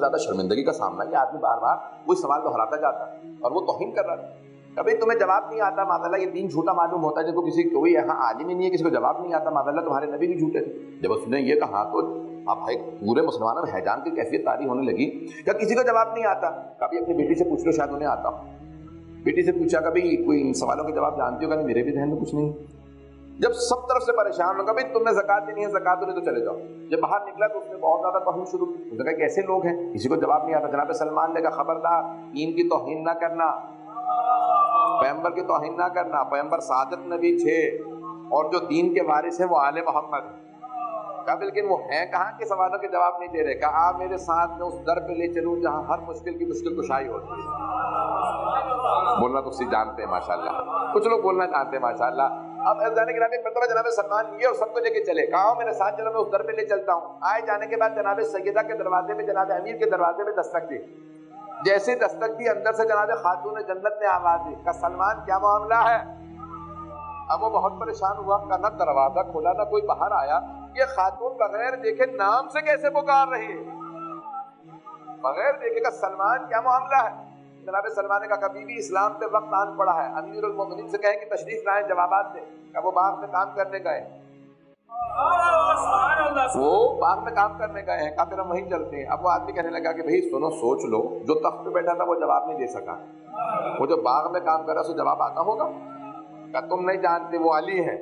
زیادہ شرمندگی کا سامنا ہے. یہ آدمی بار بار وہی سوال دہراتا جاتا ہے اور وہ توہین کر رہا ہے. کبھی تمہیں جواب نہیں آتا معاذ اللہ، یہ دین جھوٹا معلوم ہوتا ہے جن کو کسی کوئی یہاں عالم ہی نہیں ہے، کسی کو جواب نہیں آتا. معاذ اللہ تمہارے نبی بھی جھوٹے تھے. جب اس نے یہ کہا تو اب بھائی پورے مسلمانوں میں حیران کی کیفیت طاری ہونے لگی کہ کسی کو جواب نہیں آتا. کبھی اپنی بیٹی سے پوچھ لو، شاید انہیں آتا. بیٹی سے پوچھا کبھی کوئی ان سوالوں کے جواب جانتی ہو؟ کہ میرے بھی ذہن میں کچھ نہیں. جب سب طرف سے پریشان ہو، کبھی تم نے زکات دینی ہے، زکات دو نہیں تو چلے جاؤ. جب باہر نکلا تو اس نے بہت زیادہ توہین شروع کی. اس نے کہا کیسے لوگ ہیں، کسی کو جواب نہیں آتا. جناب سلمان نے کہا خبردار، دین کی توہین نہ کرنا، پیغمبر کی توہین نہ کرنا. پیغمبر صادق نبی تھے اور جو دین کے وارث ہیں وہ آل محمد. کہا لیکن وہ ہیں کہاں کہ سوالوں کے جواب نہیں دے رہے. کہا آپ میرے ساتھ میں اس در پہ لے چلوں جہاں ہر مشکل کی مشکل کشائی ہوتی ہے. بولنا تو اسی جانتے ہیں ماشاءاللہ، کچھ لوگ بولنا جانتے ہیں ماشاءاللہ. اب جانے کے بعد ایک مرتبہ جناب سلمان یہ اور سب کو لے کے چلے. کہا میرے ساتھ چلو، میں اس در پہ لے چلتا ہوں. آئے جانے کے بعد جناب سیدہ کے دروازے میں، جناب امیر کے دروازے میں دستک دی. جیسے دستک دی اندر سے جناب خاتون جنت نے آواز دی کہ سلمان کیا معاملہ ہے. اب وہ بہت پریشان ہوا. کہ نہ دروازہ کھولا نہ کوئی باہر آیا. یہ خاتون بغیر دیکھے نام سے کیسے پکار رہی ہے، بغیر دیکھے کہ سلمان کیا معاملہ ہے. جناب سلمان نے کہا کبھی بھی اسلام پہ وقت آن پڑا ہے. امیر المومنین سے کہیں کہ تشریف لائیں، جوابات دیں. کہ وہ باغ میں کام کرنے گئے، وہ باغ میں کام کرنے گئے ہیں. کہا پھر ہم وہیں چلتے ہیں. اب وہ آدمی کہنے لگا کہ بھائی سنو، سوچ لو، جو تخت پہ بیٹھا تھا وہ جواب نہیں دے سکا، وہ جو باغ میں کام کر رہا ہے اسے جواب آتا ہوگا. کہ تم نہیں جانتے وہ علی ہے.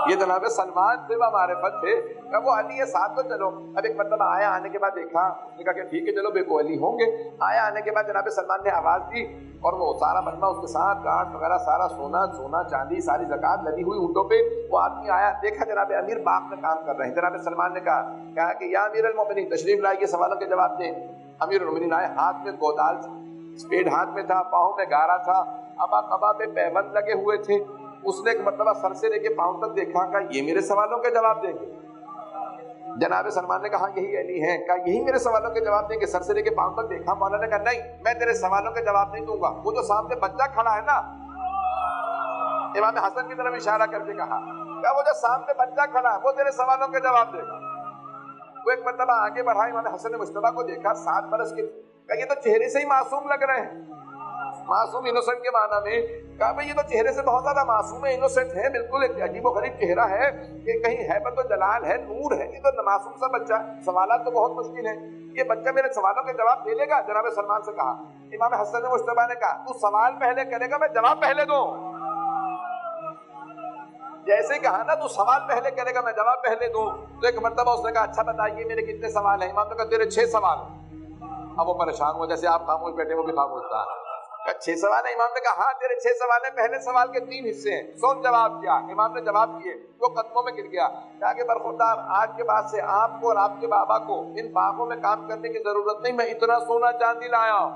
یہ جناب سلمان سے معرفت تھے کہ وہ علی ہے، ساتھ تو چلو. اب ایک مرتبہ آیا، آنے کے بعد دیکھا، اس نے کہا کہ ٹھیک ہے چلو بے کو علی ہوں گے. آیا، آنے کے بعد جناب سلمان نے آواز دی اور وہ سارا مجمع اس کے ساتھ، کاٹ وغیرہ سارا سونا چاندی ساری زکات لگی ہوئی اونٹوں پہ. وہ آدمی آیا، دیکھا جناب امیر باغ میں کام کر رہے ہیں. جناب سلمان نے کہا کہ یا امیر المومنین تشریف لائیے، سوالوں کے جواب دیں. امیر المومنین آئے، ہاتھ میں گودال، اسپیڈ ہاتھ میں تھا، پاؤں میں گارا تھا، ابا قبا پہ پیبند لگے ہوئے تھے. اس نے ایک مرتبہ سر سے لے کے پاؤں تک دیکھا. کہ یہ میرے سوالوں کے جواب دیں گے؟ جناب سلمان نے کہا یہی علی ہیں. کہا یہی میرے سوالوں کے جواب دیں گے؟ سر سے لے کے پاؤں تک دیکھا. مولانا نے کہا نہیں، میں تیرے سوالوں کے جواب نہیں دوں گا. وہ جو سامنے بچہ کھڑا ہے نا، امام حسن کی طرف اشارہ کر کے کہا کہ وہ جو سامنے بچہ کھڑا ہے وہ تیرے سوالوں کے جواب دے گا. وہ ایک مرتبہ آگے بڑھا، امام حسن مجتبیٰ کو دیکھا، 7 برس کے. کہ یہ تو چہرے سے ہی معصوم لگ رہے ہیں. معصوم انوسنٹ کے معنی میں. کہا بھئی یہ تو چہرے سے بہت زیادہ معصوم ہے، انوسنٹ ہے، بالکل ایک عجیب و غریب چہرہ ہے کہ کہیں ہیبت و جلال ہے، نور ہے. یہ تو معصوم سا بچہ، سوالات تو بہت مشکل ہیں. یہ بچہ میرے سوالوں کے جواب دے لے گا؟ جناب سلمان سے کہا. امام حسن مجتبیٰ نے کہا تو سوال پہلے کرے گا، میں جواب پہلے دوں. جیسے ہی کہا نا تو سوال پہلے کرے گا میں جواب پہلے دوں. تو ایک مرتبہ اس نے کہا اچھا بتائیے میرے کتنے سوال ہیں؟ امام نے کہا تیرے 6 سوال ہیں. اب وہ پریشان ہوا، جیسے آپ خاموش بیٹھے وہ بھی خاموش تھا. 6 سوال ہیں؟ امام نے کہا ہاں تیرے 6 سوال ہیں. پہلے سوال کے 3 حصے ہیں، سن جواب کیا. امام نے جواب دیے. وہ قدموں میں گر گیا. کہا کہ برخوردار، آج کے بعد سے آپ کو اور آپ کے بابا کو ان باغوں میں کام کرنے کی ضرورت نہیں، میں اتنا سونا چاندی لایا ہوں.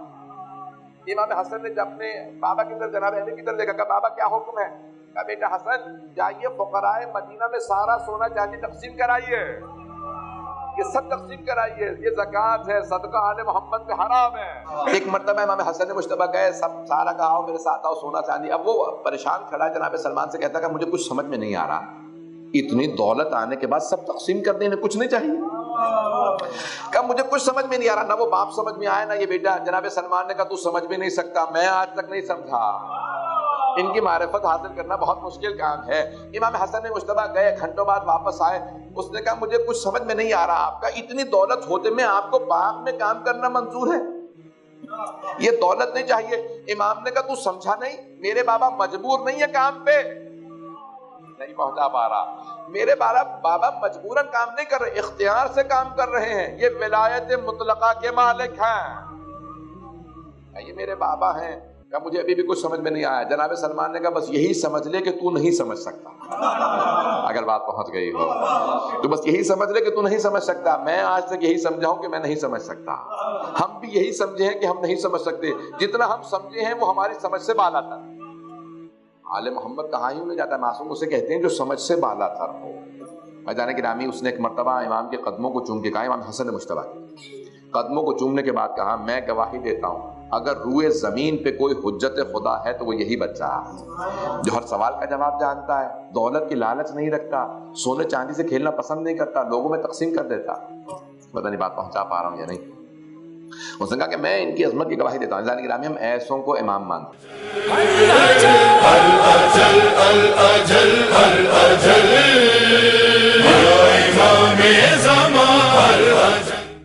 امام حسن نے جب اپنے بابا کی طرف، جناب علی کی طرف دیکھا، کہا بابا کیا حکم ہے؟ کہا بیٹا حسن جائیے فقراء مدینہ میں سارا سونا چاندی تقسیم کرائیے، یہ سب تقسیم کرائیے، یہ زکات ہے، صدقہ آل محمد پہ حرام ہے. ایک مرتبہ امام حسن مجتبیٰ گئے، سب سارا کہا آؤ میرے ساتھ آؤ، سونا چاندی. اب وہ پریشان کھڑا ہے، جناب سلمان سے کہتا کہ مجھے کچھ سمجھ میں نہیں آ رہا، اتنی دولت آنے کے بعد سب تقسیم کر دینے کچھ نہیں چاہیے؟ کہ مجھے کچھ سمجھ میں نہیں آ رہا. نہ وہ باپ سمجھ میں آیا نہ یہ بیٹا. جناب سلمان نے کہا تو سمجھ بھی نہیں سکتا، میں آج تک نہیں سمجھا. ان کی معرفت حاصل کرنا بہت مشکل کام ہے. امام حسن مجتبیٰ گئے، گھنٹوں بعد واپس آئے. اس نے کہا مجھے کچھ سمجھ میں نہیں آ رہا، آپ کا اتنی دولت ہوتے میں آپ کو باغ میں کام کرنا منظور ہے؟ یہ دولت نہیں چاہیے. امام نے کہا تو سمجھا نہیں، میرے بابا مجبور نہیں ہے کام پہ. نہیں پہنچا پا رہا. میرے بابا مجبوراً کام نہیں کر رہے، اختیار سے کام کر رہے ہیں. یہ ولایت مطلقہ کے مالک ہیں، یہ میرے بابا ہیں. کہ مجھے ابھی بھی کچھ سمجھ میں نہیں آیا. جناب سلمان نے کہا بس یہی سمجھ لے کہ تو نہیں سمجھ سکتا. اگر بات پہنچ گئی ہو تو بس یہی سمجھ لے کہ تو نہیں سمجھ سکتا. میں آج تک یہی سمجھا ہوں کہ میں نہیں سمجھ سکتا. ہم بھی یہی سمجھے ہیں کہ ہم نہیں سمجھ سکتے. جتنا ہم سمجھے ہیں وہ ہماری سمجھ سے بالا تر. آل محمد کہاں ہی انہیں جاتا ہے، معصوم اسے کہتے ہیں جو سمجھ سے بالا تر ہو. جانے گرامی اس نے ایک مرتبہ امام کے قدموں کو چوم کے کہا، امام حسن مجتبیٰ قدموں کو چومنے کے بعد کہا میں گواہی دیتا ہوں اگر روئے زمین پہ کوئی حجت خدا ہے تو وہ یہی بچہ ہے جو ہر سوال کا جواب جانتا ہے، دولت کی لالچ نہیں رکھتا، سونے چاندی سے کھیلنا پسند نہیں کرتا، لوگوں میں تقسیم کر دیتا. پتہ نہیں بات پہنچا پا رہا ہوں یا نہیں. اس نے کہا کہ میں ان کی عظمت کی گواہی دیتا ہوں. عزیزان گرامی، ہم ایسوں کو امام مانتے ہیں.